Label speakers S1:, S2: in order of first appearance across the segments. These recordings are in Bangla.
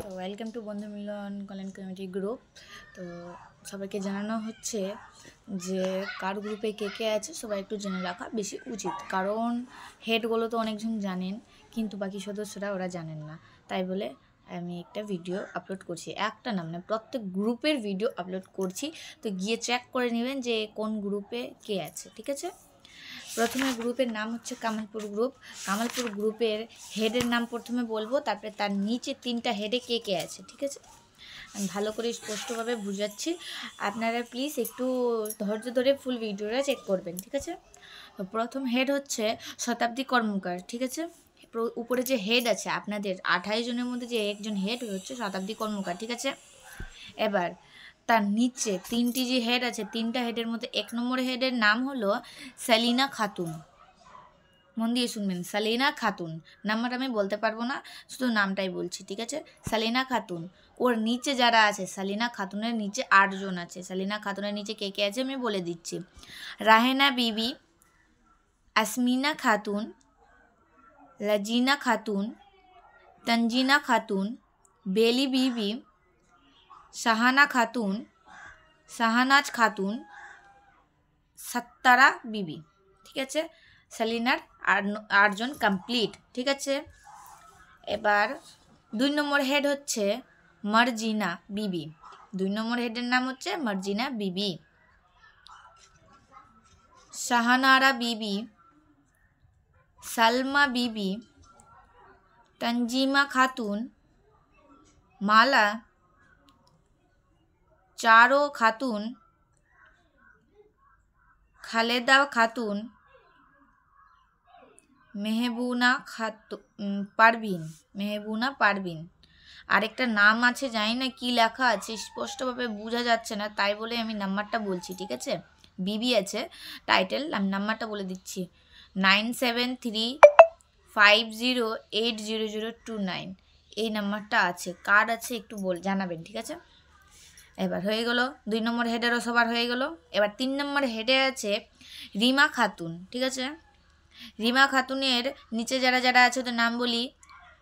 S1: তো ওয়েলকাম টু বন্ধু মিলন কল্যাণ কমিউনিটি গ্রুপ। তো সবাইকে জানানো হচ্ছে যে কার গ্রুপে কে কে আছে সবাই একটু জেনে রাখা বেশি উচিত, কারণ হেডগুলো তো অনেকজন জানেন কিন্তু বাকি সদস্যরা ওরা জানেন না। তাই বলে আমি একটা ভিডিও আপলোড করছি, একটা না মানে প্রত্যেক গ্রুপের ভিডিও আপলোড করছি। তো গিয়ে চেক করে নেবেন যে কোন গ্রুপে কে আছে, ঠিক আছে। প্রথমে গ্রুপের নাম হচ্ছে কামালপুর গ্রুপ। কামালপুর গ্রুপের হেডের নাম প্রথমে বলবো, তারপরে তার নিচে 3টা হেডে কে কে আছে, ঠিক আছে। আমি ভালো করে স্পষ্টভাবে বুঝাচ্ছি, আপনারা প্লিজ একটু ধৈর্য ধরে ফুল ভিডিওটা চেক করবেন, ঠিক আছে। তো প্রথম হেড হচ্ছে শতাব্দী কর্মকার, ঠিক আছে। উপরে যে হেড আছে আপনাদের 28 জনের মধ্যে যে একজন হেড হচ্ছে শতাব্দী কর্মকার, ঠিক আছে। এবার তার নিচে 3টি যে হেড আছে, 3টা হেডের মধ্যে 1 নম্বর হেডের নাম হলো সেলিনা খাতুন। মন দিয়ে শুনবেন, সেলিনা খাতুন। নাম্বার আমি বলতে পারবো না, শুধু নামটাই বলছি, ঠিক আছে। সেলিনা খাতুন। ওর নিচে যারা আছে, সেলিনা খাতুনের নিচে 8 জন আছে। সেলিনা খাতুনের নিচে কে কে আছে আমি বলে দিচ্ছি। রাহেনা বিবি, আসমিনা খাতুন, লাজিনা খাতুন, তঞ্জিনা খাতুন, বেলি বিবি, শাহানা খাতুন, শাহানাজ খাতুন, সাত্তারা বিবি, ঠিক আছে। সেলিনার 8 জন কমপ্লিট, ঠিক আছে। এবার 2 নম্বর হেড হচ্ছে মার্জিনা বিবি। 2 নম্বর হেডের নাম হচ্ছে মার্জিনা বিবি। শাহানারা বিবি, সালমা বিবি, তঞ্জিমা খাতুন, মালা, চারো খাতুন, খালেদা খাতুন, মেহবুনা পারভিন। আরেকটা নাম আছে, জানি না কি লেখা আছে, স্পষ্টভাবে বোঝা যাচ্ছে না, তাই বলে আমি নাম্বারটা বলছি, ঠিক আছে। বিবি আছে টাইটেল, আমি নাম্বারটা বলে দিচ্ছি 9735080029। এই নাম্বারটা আছে, কার্ড আছে, একটু জানাবেন, ঠিক আছে। এবার হয়ে গেল 2 নম্বর হেডেরও সবার হয়ে গেল। এবার 3 নম্বর হেডে আছে রিমা খাতুন, ঠিক আছে। রিমা খাতুনের নিচে যারা যারা আছে ওদের নাম বলি।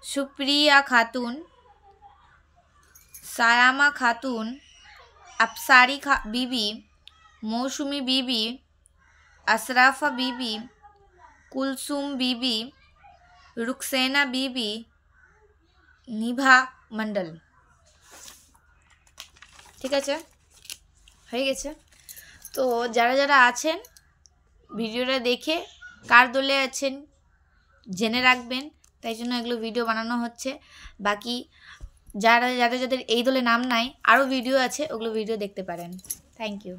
S1: সুপ্রিয়া খাতুন, সায়ামা খাতুন, আফসারি বিবি, মৌসুমি বিবি, আশরাফা বিবি, কুলসুম বিবি, রুকসেনা বিবি, নিভা মণ্ডল, ঠিক আছে। হয়ে গেছে। তো যারা যারা আছেন ভিডিওটা দেখে কার দলে আছেন জেনে রাখবেন, তাই জন্য এগুলো ভিডিও বানানো হচ্ছে। বাকি যাদের এই দলে নাম নাই, আরও ভিডিও আছে, ওগুলো ভিডিও দেখতে পারেন। Thank you.